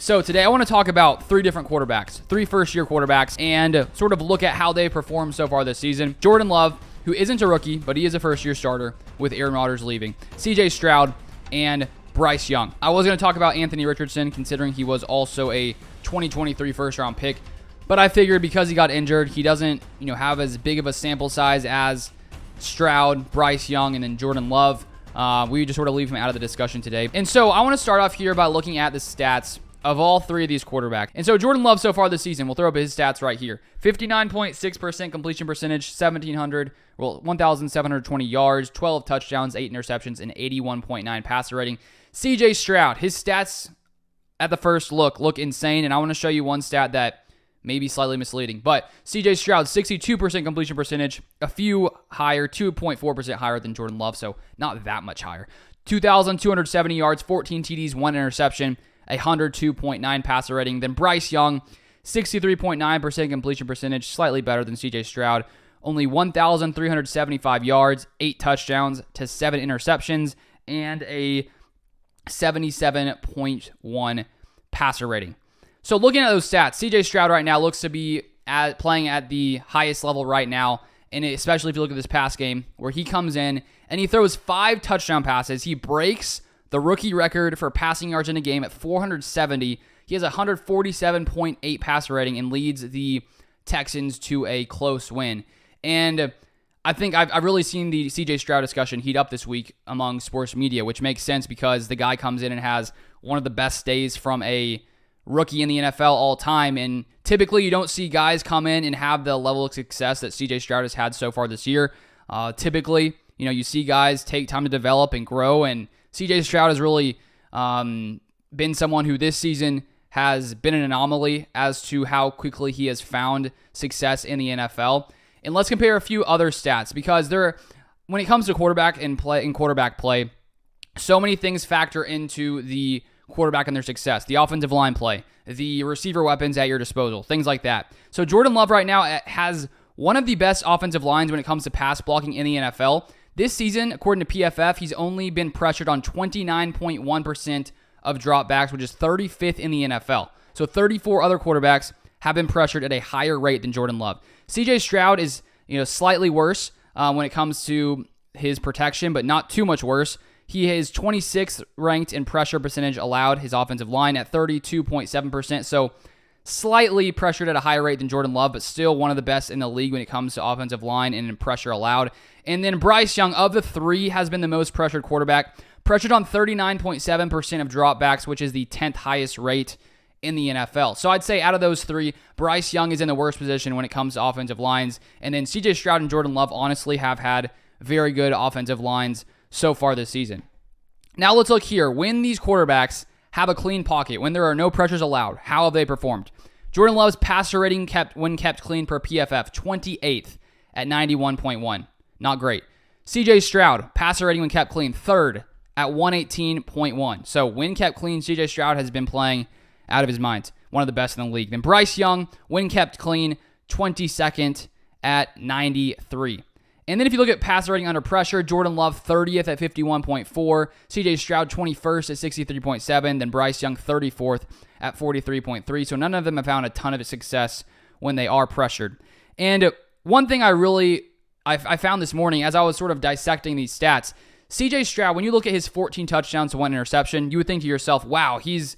So today I want to talk about three different quarterbacks, three first-year quarterbacks, and sort of look at how they performed so far this season. Jordan Love, who isn't a rookie, but he is a first-year starter with Aaron Rodgers leaving. CJ Stroud and Bryce Young. I was going to talk about Anthony Richardson, considering he was also a 2023 first-round pick, but I figured because he got injured, he doesn't, have as big of a sample size as Stroud, Bryce Young, and then Jordan Love. We just sort of leave him out of the discussion today. And so I want to start off here by looking at the stats of all three of these quarterbacks. And so Jordan Love so far this season, we'll throw up his stats right here. 59.6% completion percentage, 1,720 yards, 12 touchdowns, 8 interceptions, and 81.9 passer rating. CJ Stroud, his stats at the first look insane, and I want to show you one stat that may be slightly misleading. But CJ Stroud, 62% completion percentage, a few higher, 2.4% higher than Jordan Love, so not that much higher. 2,270 yards, 14 TDs, 1 interception, 102.9 passer rating. Then Bryce Young, 63.9% completion percentage, slightly better than CJ Stroud. Only 1,375 yards, 8 touchdowns to 7 interceptions, and a 77.1 passer rating. So looking at those stats, CJ Stroud right now looks to be playing at the highest level right now, and especially if you look at this pass game where he comes in and he throws 5 touchdown passes. He breaks the rookie record for passing yards in a game at 470. He has a 147.8 passer rating and leads the Texans to a close win. And I think I've really seen the CJ Stroud discussion heat up this week among sports media, which makes sense because the guy comes in and has one of the best days from a rookie in the NFL all time. And typically you don't see guys come in and have the level of success that CJ Stroud has had so far this year. Typically, you see guys take time to develop and grow, and CJ Stroud has really been someone who this season has been an anomaly as to how quickly he has found success in the NFL. And let's compare a few other stats, because when it comes to quarterback play, so many things factor into the quarterback and their success. The offensive line play, the receiver weapons at your disposal, things like that. So Jordan Love right now has one of the best offensive lines when it comes to pass blocking in the NFL. This season, according to PFF, he's only been pressured on 29.1% of dropbacks, which is 35th in the NFL. So 34 other quarterbacks have been pressured at a higher rate than Jordan Love. CJ Stroud is slightly worse when it comes to his protection, but not too much worse. He is 26th ranked in pressure percentage allowed, his offensive line at 32.7%. So slightly pressured at a higher rate than Jordan Love, but still one of the best in the league when it comes to offensive line and in pressure allowed. And then Bryce Young, of the three, has been the most pressured quarterback, pressured on 39.7% of dropbacks, which is the 10th highest rate in the NFL. So I'd say out of those three, Bryce Young is in the worst position when it comes to offensive lines. And then CJ Stroud and Jordan Love honestly have had very good offensive lines so far this season. Now let's look here. When these quarterbacks have a clean pocket, when there are no pressures allowed, how have they performed? Jordan Love's passer rating when kept clean per PFF, 28th at 91.1. Not great. CJ Stroud, passer rating when kept clean, 3rd at 118.1. So when kept clean, CJ Stroud has been playing out of his mind. One of the best in the league. Then Bryce Young, when kept clean, 22nd at 93. And then if you look at passer rating under pressure, Jordan Love 30th at 51.4, CJ Stroud 21st at 63.7, then Bryce Young 34th at 43.3. So none of them have found a ton of success when they are pressured. And one thing I found this morning as I was sort of dissecting these stats, CJ Stroud, when you look at his 14 touchdowns to 1 interception, you would think to yourself, wow, he's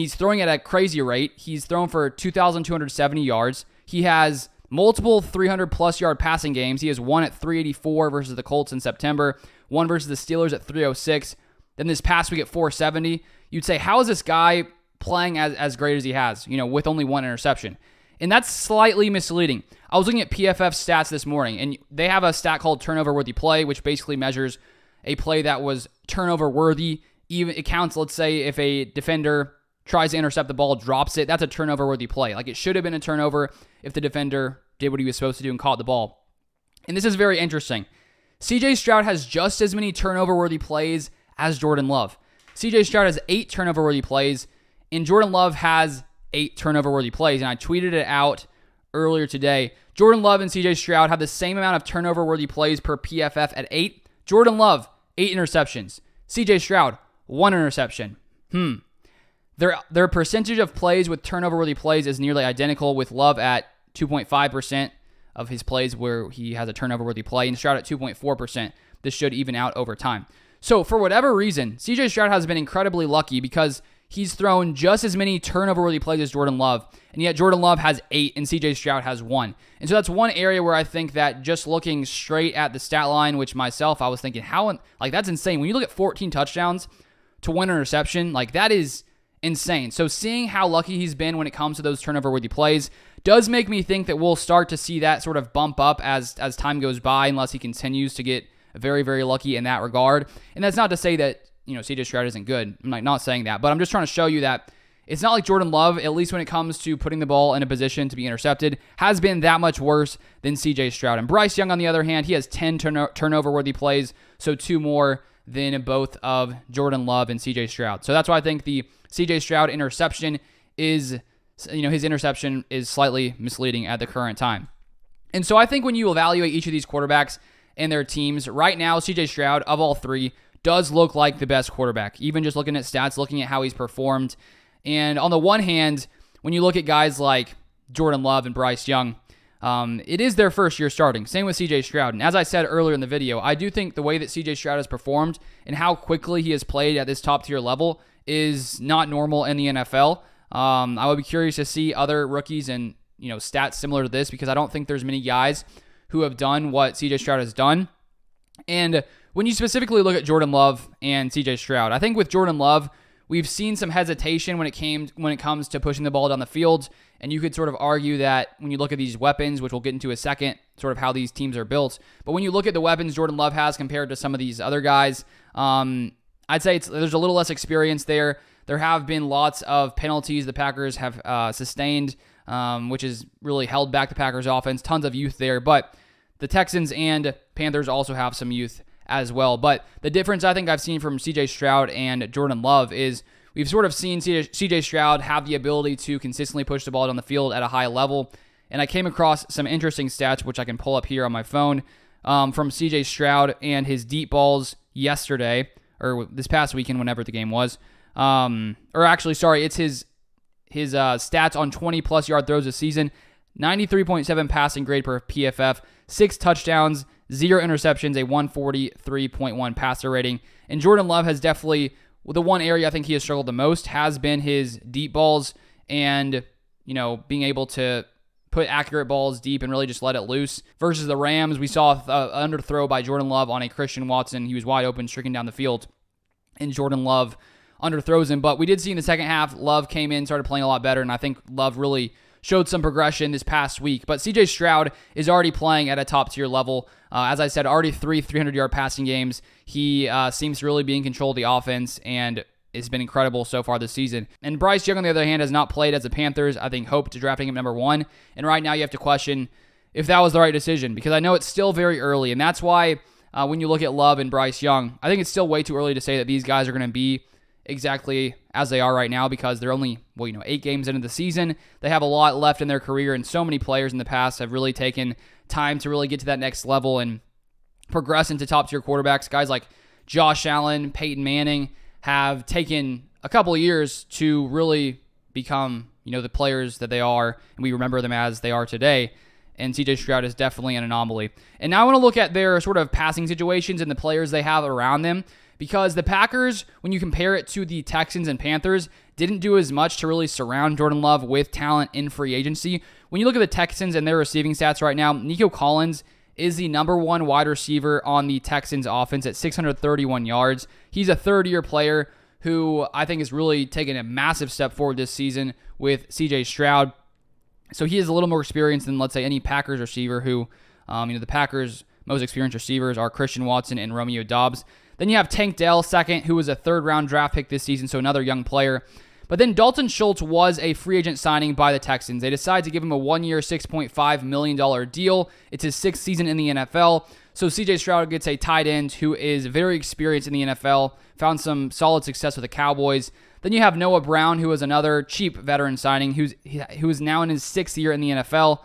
throwing at a crazy rate. He's thrown for 2,270 yards. He has multiple 300-plus yard passing games. He has one at 384 versus the Colts in September, one versus the Steelers at 306. Then this past week at 470. You'd say, how is this guy playing as great as he has, with only 1 interception? And that's slightly misleading. I was looking at PFF stats this morning, and they have a stat called turnover-worthy play, which basically measures a play that was turnover-worthy. Even it counts, let's say, if a defender tries to intercept the ball, drops it, that's a turnover-worthy play. Like, it should have been a turnover if the defender did what he was supposed to do and caught the ball. And this is very interesting. CJ Stroud has just as many turnover-worthy plays as Jordan Love. CJ Stroud has 8 turnover-worthy plays, and Jordan Love has 8 turnover-worthy plays. And I tweeted it out earlier today. Jordan Love and CJ Stroud have the same amount of turnover-worthy plays per PFF at 8. Jordan Love, 8 interceptions. CJ Stroud, 1 interception. Their percentage of plays with turnover-worthy plays is nearly identical, with Love at 2.5% of his plays where he has a turnover-worthy play, and Stroud at 2.4%. This should even out over time. So for whatever reason, CJ Stroud has been incredibly lucky because he's thrown just as many turnover-worthy plays as Jordan Love, and yet Jordan Love has 8 and CJ Stroud has 1. And so that's one area where I think that just looking straight at the stat line, which myself, I was thinking, that's insane. When you look at 14 touchdowns to 1 interception, that is insane. So seeing how lucky he's been when it comes to those turnover-worthy plays does make me think that we'll start to see that sort of bump up as time goes by, unless he continues to get very, very lucky in that regard. And that's not to say that, CJ Stroud isn't good. I'm not saying that, but I'm just trying to show you that it's not like Jordan Love, at least when it comes to putting the ball in a position to be intercepted, has been that much worse than CJ Stroud. And Bryce Young, on the other hand, he has 10 turnover-worthy plays, so 2 more than both of Jordan Love and CJ Stroud. So that's why I think the CJ Stroud interception is, his interception is slightly misleading at the current time. And so I think when you evaluate each of these quarterbacks and their teams, right now, CJ Stroud, of all three, does look like the best quarterback. Even just looking at stats, looking at how he's performed. And on the one hand, when you look at guys like Jordan Love and Bryce Young, it is their first year starting. Same with CJ Stroud. And as I said earlier in the video, I do think the way that CJ Stroud has performed and how quickly he has played at this top tier level is not normal in the NFL. I would be curious to see other rookies and stats similar to this, because I don't think there's many guys who have done what CJ Stroud has done. And when you specifically look at Jordan Love and CJ Stroud, I think with Jordan Love, we've seen some hesitation when it comes to pushing the ball down the field, and you could sort of argue that when you look at these weapons, which we'll get into in a second, sort of how these teams are built, but when you look at the weapons Jordan Love has compared to some of these other guys, I'd say there's a little less experience there. There have been lots of penalties the Packers have sustained, which has really held back the Packers offense. Tons of youth there, but the Texans and Panthers also have some youth as well. But the difference I think I've seen from CJ Stroud and Jordan Love is we've sort of seen CJ Stroud have the ability to consistently push the ball down the field at a high level. And I came across some interesting stats, which I can pull up here on my phone, from CJ Stroud and his deep balls yesterday, or this past weekend, whenever the game was. It's his stats on 20-plus yard throws this season. 93.7 passing grade per PFF, 6 touchdowns, 0 interceptions, a 143.1 passer rating. And Jordan Love has definitely, the one area I think he has struggled the most has been his deep balls and, being able to put accurate balls deep and really just let it loose. Versus the Rams, we saw an underthrow by Jordan Love on a Christian Watson. He was wide open, streaking down the field, and Jordan Love underthrows him. But we did see in the second half, Love came in, started playing a lot better, and I think Love really showed some progression this past week. But CJ Stroud is already playing at a top-tier level. As I said, already 3 300-yard passing games. He seems to really be in control of the offense, and it's been incredible so far this season. And Bryce Young, on the other hand, has not played as the Panthers, I think, hoped to drafting him number 1. And right now you have to question if that was the right decision, because I know it's still very early. And that's why when you look at Love and Bryce Young, I think it's still way too early to say that these guys are going to be exactly as they are right now, because they're only 8 games into the season. They have a lot left in their career, and so many players in the past have really taken time to really get to that next level and progress into top-tier quarterbacks. Guys like Josh Allen, Peyton Manning have taken a couple of years to really become the players that they are, and we remember them as they are today. And CJ Stroud is definitely an anomaly. And now I want to look at their sort of passing situations and the players they have around them, because the Packers, when you compare it to the Texans and Panthers, didn't do as much to really surround Jordan Love with talent in free agency. When you look at the Texans and their receiving stats right now, Nico Collins is the number 1 wide receiver on the Texans offense at 631 yards. He's a third-year player who I think has really taken a massive step forward this season with CJ Stroud. So he has a little more experience than, let's say, any Packers receiver who, the Packers' most experienced receivers are Christian Watson and Romeo Doubs. Then you have Tank Dell second, who was a third-round draft pick this season, so another young player. But then Dalton Schultz was a free agent signing by the Texans. They decided to give him a 1-year, $6.5 million deal. It's his 6th season in the NFL. So CJ Stroud gets a tight end who is very experienced in the NFL, found some solid success with the Cowboys. Then you have Noah Brown, who is another cheap veteran signing, who is now in his 6th year in the NFL.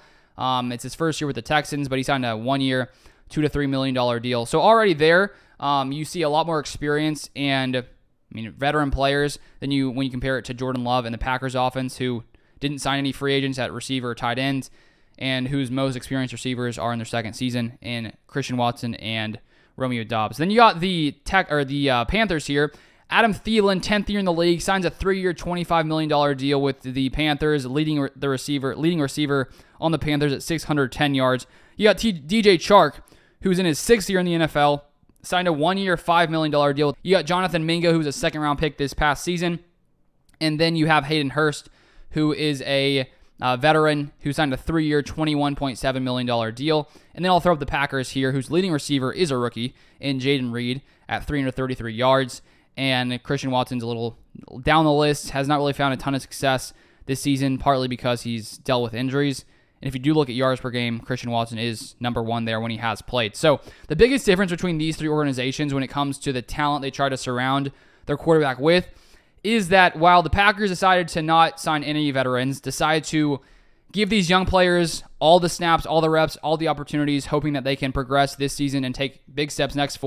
It's his first year with the Texans, but he signed a 1-year, $2 to $3 million deal. So already there, you see a lot more experience and I mean, veteran players than when you compare it to Jordan Love and the Packers offense, who didn't sign any free agents at receiver or tight ends, and whose most experienced receivers are in their second season in Christian Watson and Romeo Doubs. Then you got the Panthers here. Adam Thielen, 10th year in the league, signs a 3-year, $25 million deal with the Panthers, leading receiver on the Panthers at 610 yards. You got DJ Chark, who's in his 6th year in the NFL, signed a 1-year, $5 million deal. You got Jonathan Mingo, who's a second-round pick this past season. And then you have Hayden Hurst, who is a veteran who signed a 3-year, $21.7 million deal. And then I'll throw up the Packers here, whose leading receiver is a rookie in Jaden Reed at 333 yards. And Christian Watson's a little down the list, has not really found a ton of success this season, partly because he's dealt with injuries. And if you do look at yards per game, Christian Watson is number 1 there when he has played. So the biggest difference between these three organizations when it comes to the talent they try to surround their quarterback with is that while the Packers decided to not sign any veterans, decided to give these young players all the snaps, all the reps, all the opportunities, hoping that they can progress this season and take big steps next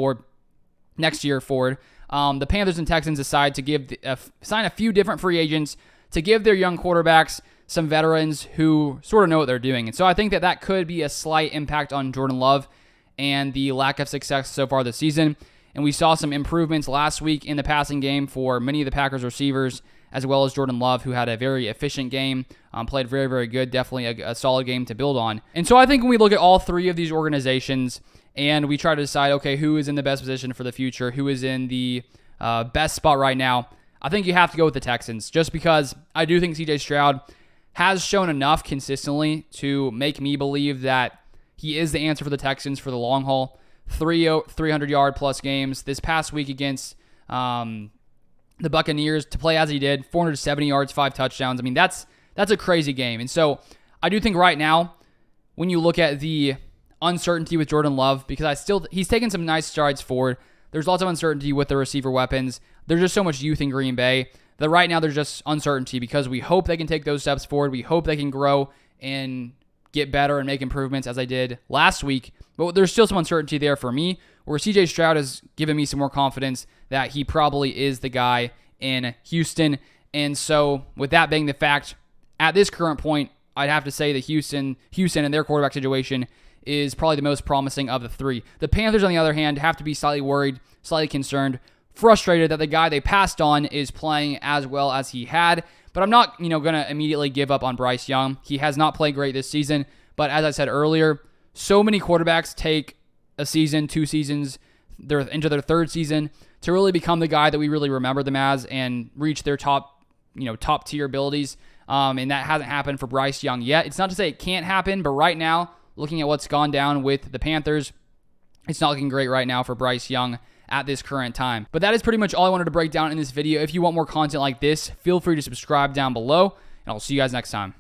year forward. The Panthers and Texans decide to sign a few different free agents to give their young quarterbacks some veterans who sort of know what they're doing. And so I think that could be a slight impact on Jordan Love and the lack of success so far this season. And we saw some improvements last week in the passing game for many of the Packers receivers, as well as Jordan Love, who had a very efficient game, played very, very good, definitely a solid game to build on. And so I think when we look at all three of these organizations and we try to decide, okay, who is in the best position for the future, who is in the best spot right now, I think you have to go with the Texans, just because I do think CJ Stroud has shown enough consistently to make me believe that he is the answer for the Texans for the long haul. 300-yard plus games this past week against the Buccaneers to play as he did, 470 yards, 5 touchdowns. I mean, that's a crazy game. And so I do think right now, when you look at the uncertainty with Jordan Love, because he's taken some nice strides forward. There's lots of uncertainty with the receiver weapons. There's just so much youth in Green Bay that right now there's just uncertainty because we hope they can take those steps forward. We hope they can grow and get better and make improvements as I did last week. But there's still some uncertainty there for me, where CJ Stroud has given me some more confidence that he probably is the guy in Houston. And so with that being the fact, at this current point, I'd have to say that Houston and their quarterback situation is probably the most promising of the three. The Panthers, on the other hand, have to be slightly worried, slightly concerned, frustrated that the guy they passed on is playing as well as he had. But I'm not, going to immediately give up on Bryce Young. He has not played great this season. But as I said earlier, so many quarterbacks take a season, 2 seasons, they're into their 3rd season to really become the guy that we really remember them as and reach their top tier abilities. And that hasn't happened for Bryce Young yet. It's not to say it can't happen, but right now, looking at what's gone down with the Panthers, it's not looking great right now for Bryce Young at this current time. But that is pretty much all I wanted to break down in this video. If you want more content like this, feel free to subscribe down below, and I'll see you guys next time.